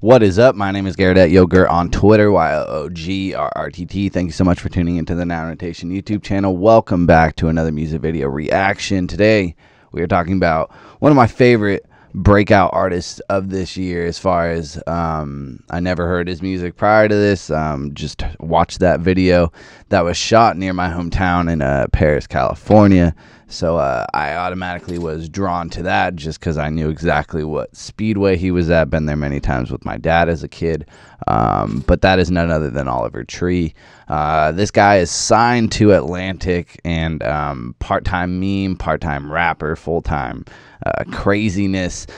What is up? My name is GARRETT Yogurt on Twitter, YOOGRRTT. Thank you so much for tuning into the Now Notation YouTube channel. Welcome back to another music video reaction. Today, we are talking about one of my favorite breakout artists of this year as far as I never heard his music prior to this. Just watched that video that was shot near my hometown in Paris, California. So I automatically was drawn to that just because I knew exactly what speedway he was at. Been there many times with my dad as a kid. But that is none other than Oliver Tree. This guy is signed to Atlantic and part-time meme, part-time rapper, full-time craziness.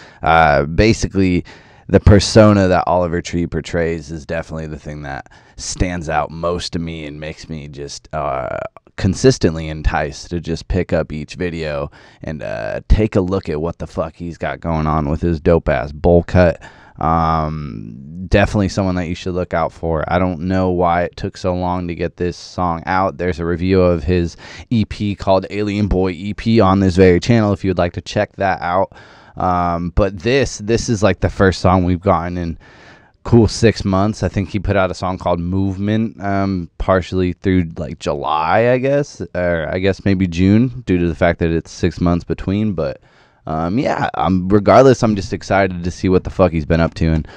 Basically, the persona that Oliver Tree portrays is definitely the thing that stands out most to me and makes me just consistently enticed to just pick up each video and take a look at what the fuck he's got going on with his dope ass bowl cut. Definitely someone that you should look out for. I don't know why it took so long to get this song out. There's a review of his EP called Alien Boy EP on this very channel if you'd like to check that out. But this is like the first song we've gotten in cool 6 months. I think he put out a song called Movement partially through like July, I guess, or I guess maybe June, due to the fact that it's 6 months between. But yeah, regardless, I'm just excited to see what the fuck he's been up to and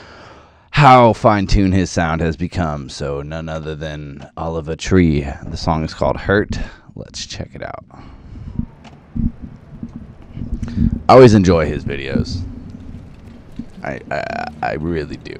how fine-tuned his sound has become. So none other than Oliver Tree. The song is called Hurt. Let's check it out. I always enjoy his videos. I really do.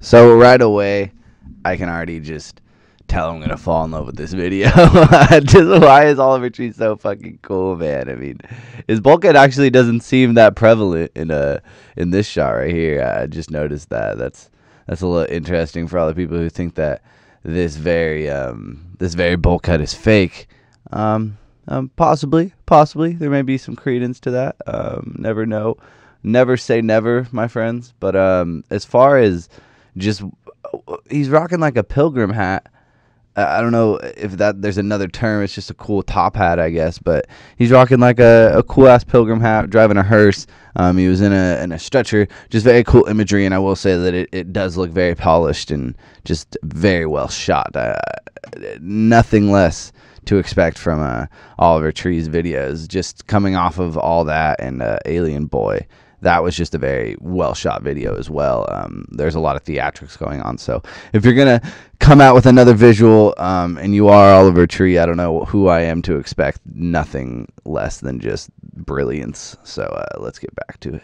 So right away, I can already just tell I'm gonna fall in love with this video. Just why is Oliver Tree so fucking cool, man? I mean, his bulkhead actually doesn't seem that prevalent in this shot right here. I just noticed that. That's a little interesting for all the people who think that this very bulkhead is fake. Possibly there may be some credence to that. Never know, never say never, my friends. But as far as just, he's rocking like a pilgrim hat. I don't know if there's another term. It's just a cool top hat, I guess. But he's rocking like a cool ass pilgrim hat, driving a hearse. He was in a stretcher. Just very cool imagery, and I will say that it does look very polished and just very well shot. Nothing less to expect from Oliver Tree's videos. Just coming off of all that and Alien Boy. That was just a very well-shot video as well. There's a lot of theatrics going on. So if you're going to come out with another visual and you are Oliver Tree, I don't know who I am to expect nothing less than just brilliance. So let's get back to it.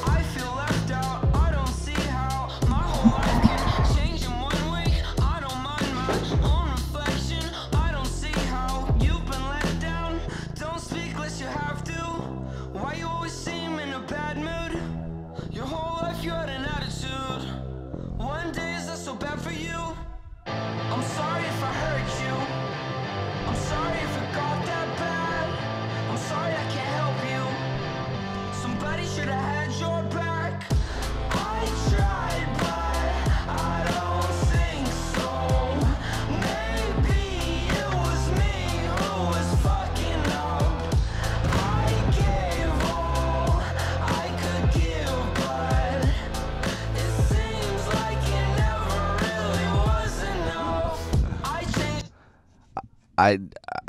I feel left out. I don't see how my whole life can change in 1 week. I don't mind my own reflection. I don't see how you've been let down. Don't speak unless you have to. Why you always seem in a bad mood? Your whole life you had an attitude. One day is that so bad for you? I'm sorry if I hurt you. I'm sorry if it got that bad. I'm sorry I can't help you. Somebody should have had your back. I tried, but I don't think so. Maybe it was me who was fucking up. I gave all I could give, but it seems like it never really was enough. I changed.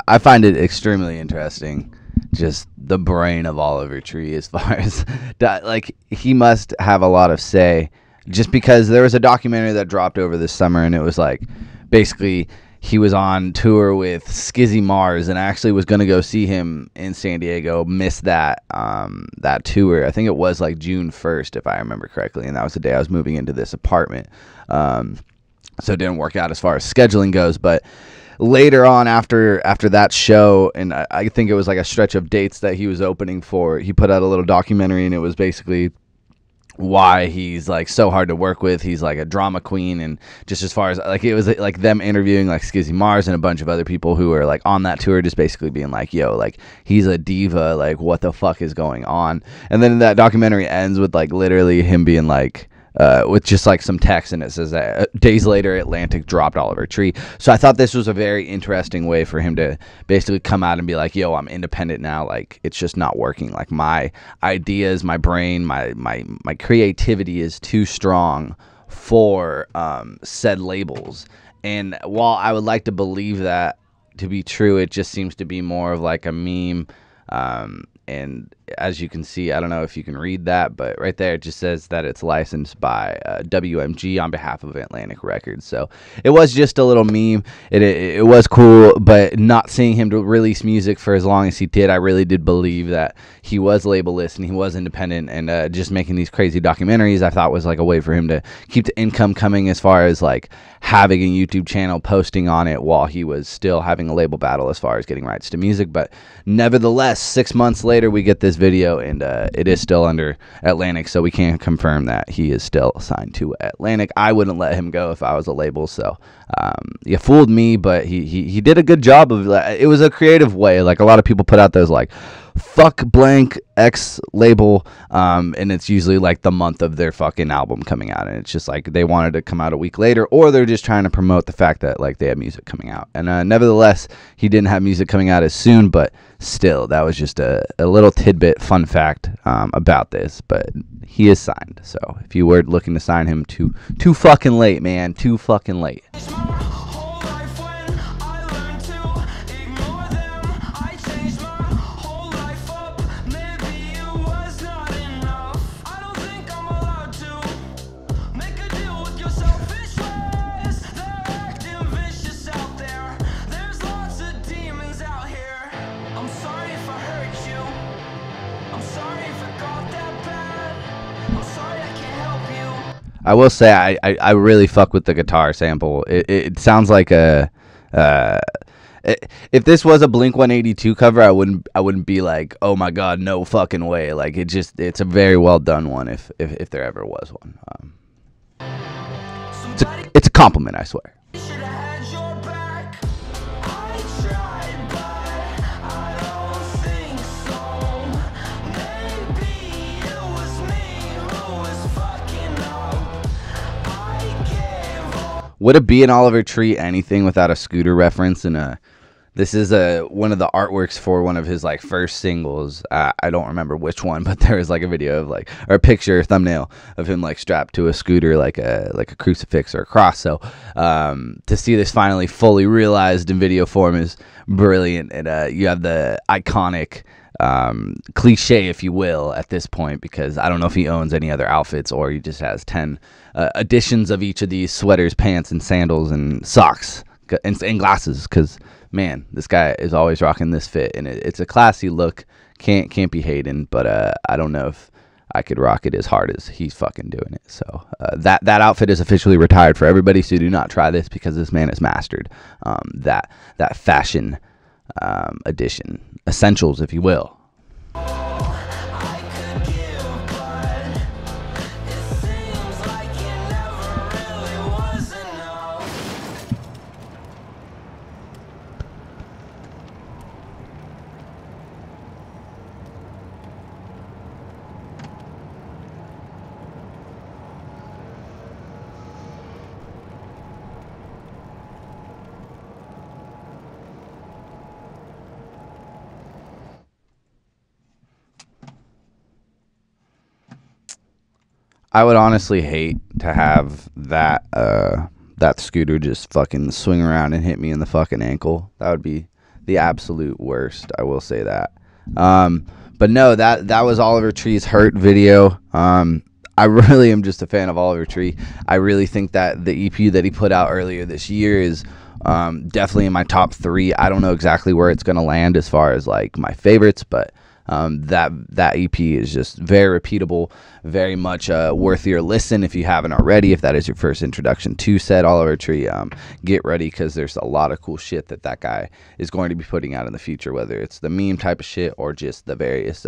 I find it extremely interesting, just the brain of Oliver Tree, as far as like, he must have a lot of say, just because there was a documentary that dropped over this summer, and it was like basically he was on tour with Skizzy Mars, and I actually was gonna go see him in San Diego. Missed that that tour. I think it was like June 1st, if I remember correctly, and that was the day I was moving into this apartment. So it didn't work out as far as scheduling goes. But later on, after that show, and I think it was like a stretch of dates that he was opening for, he put out a little documentary, and it was basically why he's like so hard to work with. He's like a drama queen, and just as far as like, it was like them interviewing like Skizzy Mars and a bunch of other people who were like on that tour, just basically being like, yo, like he's a diva, like what the fuck is going on. And then that documentary ends with like literally him being like, with just like some text, and it says that days later Atlantic dropped Oliver Tree. So I thought this was a very interesting way for him to basically come out and be like, yo, I'm independent now, like it's just not working, like my ideas, my brain, my creativity is too strong for said labels. And while I would like to believe that to be true, it just seems to be more of like a meme. And as you can see, I don't know if you can read that, but right there it just says that it's licensed by WMG on behalf of Atlantic Records. So it was just a little meme. It was cool, but not seeing him to release music for as long as he did, I really did believe that he was labelless and he was independent, and just making these crazy documentaries I thought was like a way for him to keep the income coming, as far as like having a YouTube channel, posting on it while he was still having a label battle as far as getting rights to music. But nevertheless, 6 months later we get this video, and it is still under Atlantic, so we can confirm that he is still signed to Atlantic. I wouldn't let him go if I was a label, so you fooled me, but he did a good job of it. Was a creative way. Like a lot of people put out those like fuck blank X label, and it's usually like the month of their fucking album coming out, and it's just like they wanted to come out a week later, or they're just trying to promote the fact that like they have music coming out. And nevertheless, he didn't have music coming out as soon, but still, that was just a little tidbit fun fact about this. But he is signed, so if you were looking to sign him, too fucking late, man, too fucking late. I will say I really fuck with the guitar sample. It sounds like a if this was a Blink-182 cover, I wouldn't be like, oh my god, no fucking way. Like it's a very well done one, if there ever was one. It's a compliment, I swear. Would it be an Oliver Tree anything without a Scooter reference? And this is one of the artworks for one of his like first singles. I don't remember which one, but there was like a video of like, or a picture, thumbnail of him like strapped to a scooter, like a crucifix or a cross. So to see this finally fully realized in video form is brilliant. And you have the iconic cliche, if you will, at this point, because I don't know if he owns any other outfits or he just has 10 editions of each of these sweaters, pants, and sandals, and socks, and glasses, because man, this guy is always rocking this fit, and it's a classy look. Can't be hating, but I don't know if I could rock it as hard as he's fucking doing it. So that outfit is officially retired for everybody, so do not try this, because this man has mastered that fashion edition, essentials, if you will. I would honestly hate to have that scooter just fucking swing around and hit me in the fucking ankle. That would be the absolute worst. I will say that. But no, that was Oliver Tree's Hurt video. I really am just a fan of Oliver Tree. I really think that the EP that he put out earlier this year is definitely in my top 3. I don't know exactly where it's going to land as far as like my favorites, but that EP is just very repeatable, very much worth your listen if you haven't already. If that is your first introduction to said Oliver Tree, get ready, because there's a lot of cool shit that guy is going to be putting out in the future, whether it's the meme type of shit or just the various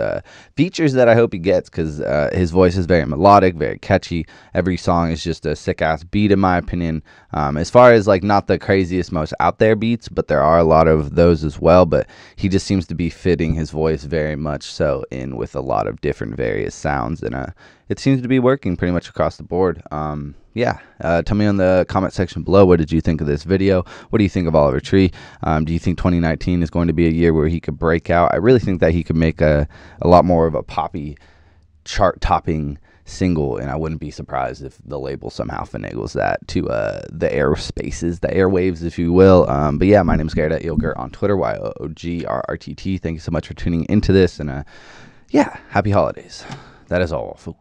features that I hope he gets, because his voice is very melodic, very catchy. Every song is just a sick ass beat in my opinion. As far as like not the craziest, most out there beats, but there are a lot of those as well, but he just seems to be fitting his voice very much so in with a lot of different various sounds, and it seems to be working pretty much across the board. Tell me in the comment section below, what did you think of this video? What do you think of Oliver Tree? Do you think 2019 is going to be a year where he could break out? I really think that he could make a lot more of a poppy, chart topping single, and I wouldn't be surprised if the label somehow finagles that to the airspaces, the airwaves, if you will. But yeah, my name is Garrett @YoGurt on Twitter, YoGRRTT. Thank you so much for tuning into this, and yeah, happy holidays. That is all, folks.